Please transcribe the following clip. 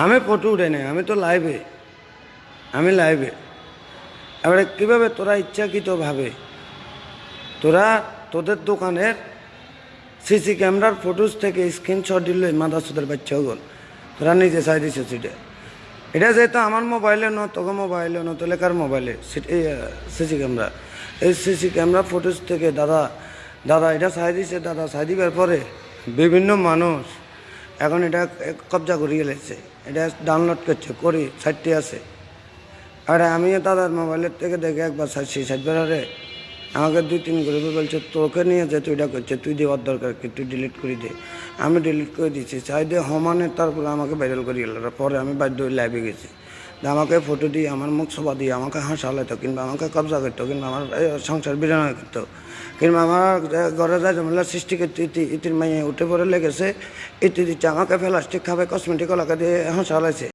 আমি ফটো উঠে নাই, আমি তো লাইভে, আমি লাইভে। এবারে কীভাবে তোরা ইচ্ছাকৃতভাবে তোরা তোদের দোকানের সিসি ক্যামেরার ফুটেজ থেকে স্ক্রিনশট দিল মাদাসুদের বাচ্চা গল, তোরা নিজে চাই দিছে সেটা। এটা যেহেতু আমার মোবাইলে ন, তোকে মোবাইলে ন, তো লেখার মোবাইলে সিসি ক্যামেরা, এই সিসি ক্যামেরা ফুটেজ থেকে দাদা এটা চাই দিছে। দাদা চাই দিবার পরে বিভিন্ন মানুষ এখন এটা কবজা করিয়ে গেলেছে, এটা ডাউনলোড করছে করি সাইটটি আছে। আর আমি দাদার মোবাইলের থেকে দেখে একবার সাইটছি, সাইটবার আরে আমাকে 2-3 গ্রুপে বলছে তোকে নিয়ে যে তুই এটা করছে, তুই দেওয়ার দরকার কি, তুই ডিলিট করে দে। আমি ডিলিট করে দিচ্ছি, চাই দিয়ে হমানে, তারপরে আমাকে ভাইরাল করে গেল। পরে আমি বাধ্য হয়ে লাইভে গেছি, আমাকে ফটো দিয়ে আমার মুখ সভা দিয়ে আমাকে হাসালাইতো, কিংবা আমাকে কবজা করতো, কিংবা আমার সংসার বিরানো করতো, কিংবা আমার ঘরে যা ঝামেলা সৃষ্টি করতে ইতির মাইয়ে উঠে পড়ে লেগেছে, ইতি দিচ্ছে আমাকে প্লাস্টিক খাবে কসমেটিক ওলাকে দিয়ে হাসালাইছে।